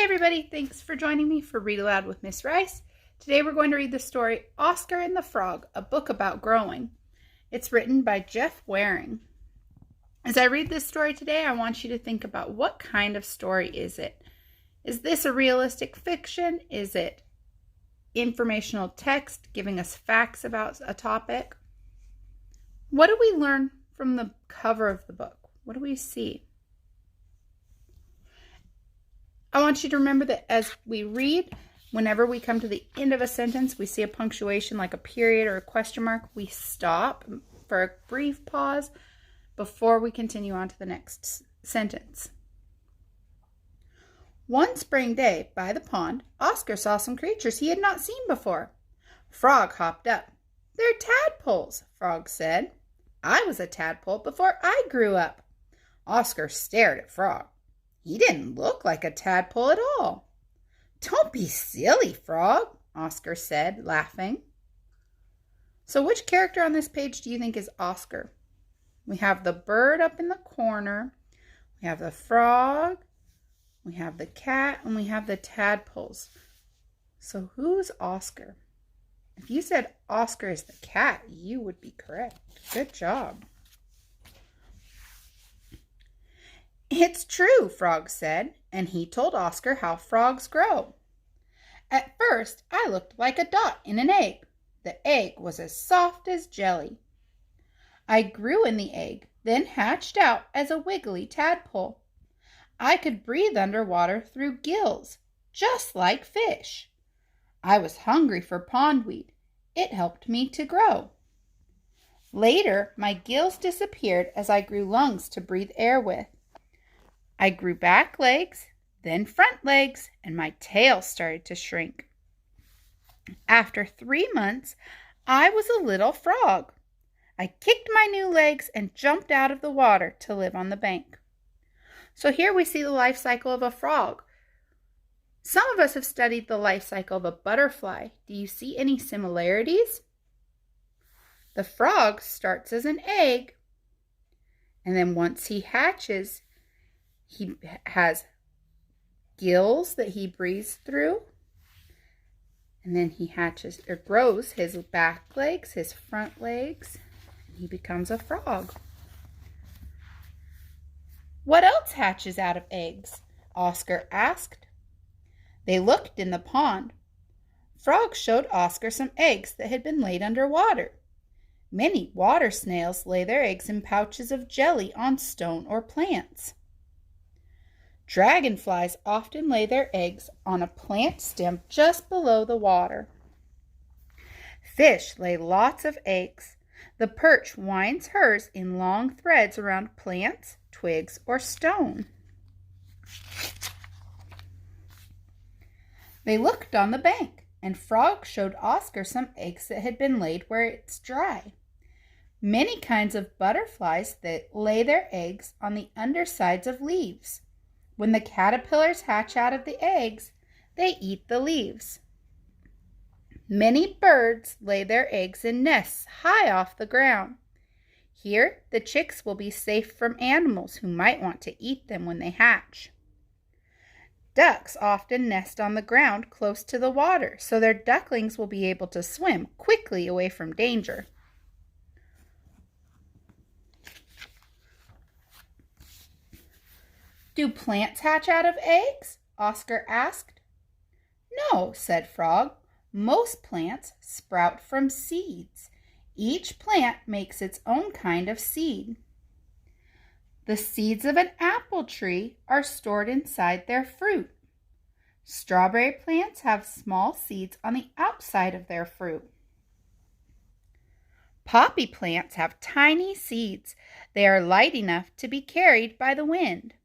Hi everybody, thanks for joining me for Read Aloud with Miss Rice. Today we're going to read the story Oscar and the Frog, a book about growing. It's written by Jeff Waring. As I read this story today, I want you to think about what kind of story is it? Is this a realistic fiction? Is it informational text giving us facts about a topic? What do we learn from the cover of the book? What do we see? I want you to remember that as we read, whenever we come to the end of a sentence, we see a punctuation like a period or a question mark, we stop for a brief pause before we continue on to the next sentence. One spring day, by the pond, Oscar saw some creatures he had not seen before. Frog hopped up. "They're tadpoles," Frog said. "I was a tadpole before I grew up." Oscar stared at Frog. He didn't look like a tadpole at all. "Don't be silly, Frog," Oscar said, laughing. So which character on this page do you think is Oscar? We have the bird up in the corner, we have the frog, we have the cat, and we have the tadpoles. So who's Oscar? If you said Oscar is the cat, you would be correct. Good job. "It's true," Frog said, and he told Oscar how frogs grow. "At first, I looked like a dot in an egg. The egg was as soft as jelly. I grew in the egg, then hatched out as a wiggly tadpole. I could breathe underwater through gills, just like fish. I was hungry for pondweed. It helped me to grow. Later, my gills disappeared as I grew lungs to breathe air with. I grew back legs, then front legs, and my tail started to shrink. After 3 months, I was a little frog. I kicked my new legs and jumped out of the water to live on the bank." So here we see the life cycle of a frog. Some of us have studied the life cycle of a butterfly. Do you see any similarities? The frog starts as an egg, and then once he hatches, he has gills that he breathes through, and then he hatches or grows his back legs, his front legs, and he becomes a frog. "What else hatches out of eggs?" Oscar asked. They looked in the pond. Frog showed Oscar some eggs that had been laid under water. Many water snails lay their eggs in pouches of jelly on stone or plants. Dragonflies often lay their eggs on a plant stem just below the water. Fish lay lots of eggs. The perch winds hers in long threads around plants, twigs, or stone. They looked on the bank, and Frog showed Oscar some eggs that had been laid where it's dry. Many kinds of butterflies that lay their eggs on the undersides of leaves. When the caterpillars hatch out of the eggs, they eat the leaves. Many birds lay their eggs in nests high off the ground. Here, the chicks will be safe from animals who might want to eat them when they hatch. Ducks often nest on the ground close to the water, so their ducklings will be able to swim quickly away from danger. "Do plants hatch out of eggs?" Oscar asked. "No," said Frog. "Most plants sprout from seeds. Each plant makes its own kind of seed. The seeds of an apple tree are stored inside their fruit. Strawberry plants have small seeds on the outside of their fruit. Poppy plants have tiny seeds. They are light enough to be carried by the wind.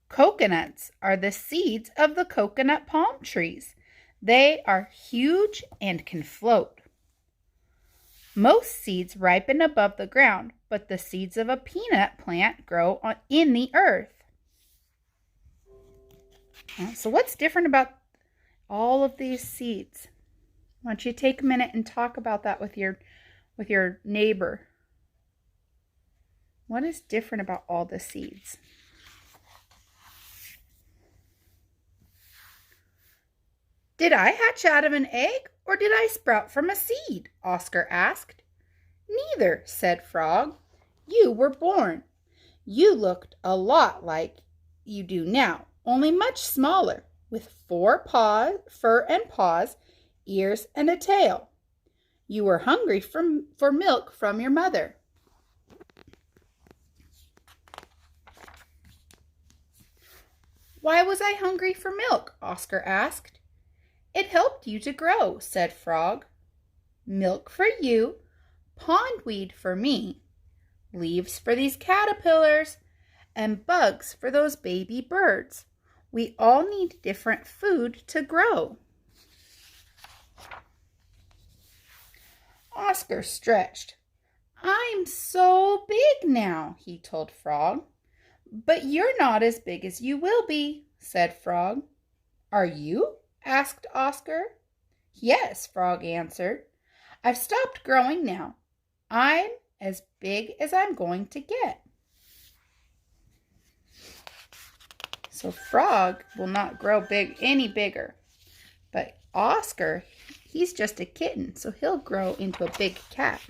Coconuts are the seeds of the coconut palm trees. They are huge and can float. Most seeds ripen above the ground, but the seeds of a peanut plant grow in the earth." So what's different about all of these seeds? Why don't you take a minute and talk about that with your neighbor? What is different about all the seeds? Did I hatch out of an egg or did I sprout from a seed? Oscar asked. Neither, said Frog. You were born. You looked a lot like you do now, only much smaller, with fur and paws, ears and a tail. You were hungry for milk from your mother. Why was I hungry for milk? Oscar asked. It helped you to grow, said Frog. Milk for you, pondweed for me, leaves for these caterpillars, and bugs for those baby birds. We all need different food to grow. Oscar stretched. I'm so big now, he told Frog. But you're not as big as you will be, said Frog. Are you? Asked Oscar. Yes, Frog answered. I've stopped growing now. I'm as big as I'm going to get. So Frog will not grow any bigger. But Oscar, he's just a kitten, so he'll grow into a big cat.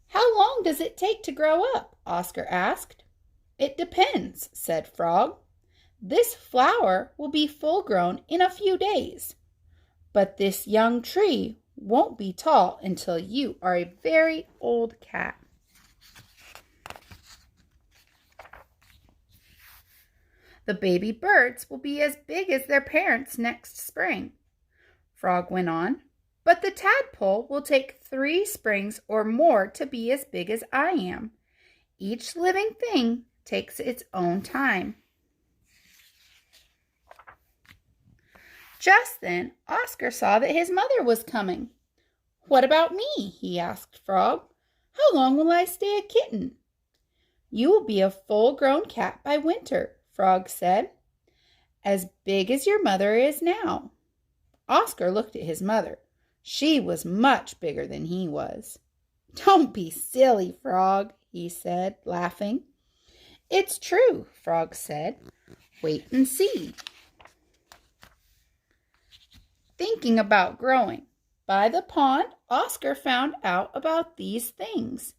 How long does it take to grow up? Oscar asked. It depends, said Frog. This flower will be full grown in a few days, but this young tree won't be tall until you are a very old cat. The baby birds will be as big as their parents next spring, Frog went on. But the tadpole will take 3 springs or more to be as big as I am. Each living thing takes its own time. Just then, Oscar saw that his mother was coming. What about me? He asked Frog. How long will I stay a kitten? You will be a full-grown cat by winter, Frog said. As big as your mother is now. Oscar looked at his mother. She was much bigger than he was. Don't be silly, Frog, he said, laughing. It's true, Frog said. Wait and see. Thinking about growing. By the pond, Oscar found out about these things.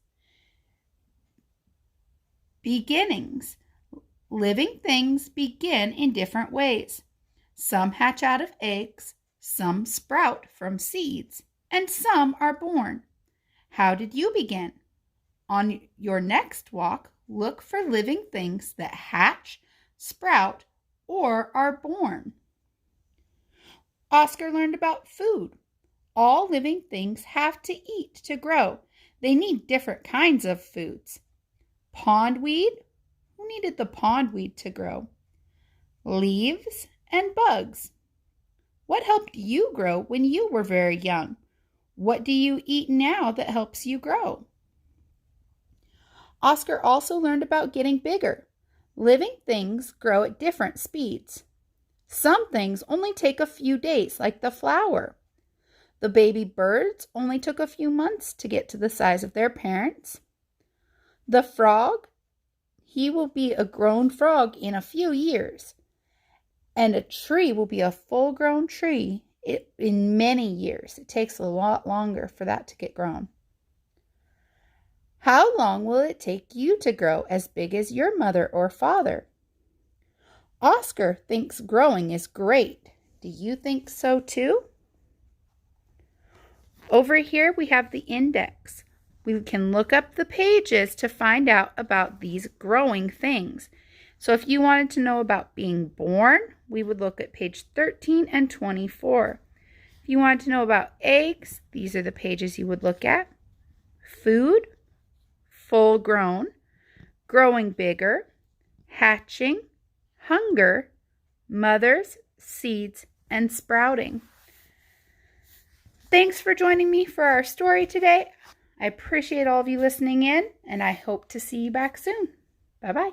Beginnings. Living things begin in different ways. Some hatch out of eggs, some sprout from seeds, and some are born. How did you begin? On your next walk, look for living things that hatch, sprout, or are born. Oscar learned about food. All living things have to eat to grow. They need different kinds of foods. Pondweed? Who needed the pondweed to grow? Leaves and bugs. What helped you grow when you were very young? What do you eat now that helps you grow? Oscar also learned about getting bigger. Living things grow at different speeds. Some things only take a few days, like the flower. The baby birds only took a few months to get to the size of their parents. The frog, he will be a grown frog in a few years. And a tree will be a full-grown tree in many years. It takes a lot longer for that to get grown. How long will it take you to grow as big as your mother or father? Oscar thinks growing is great. Do you think so too? Over here we have the index. We can look up the pages to find out about these growing things. So if you wanted to know about being born, we would look at page 13 and 24. If you wanted to know about eggs, these are the pages you would look at. Food, full grown, growing bigger, hatching, hunger, mothers, seeds, and sprouting. Thanks for joining me for our story today. I appreciate all of you listening in, and I hope to see you back soon. Bye-bye.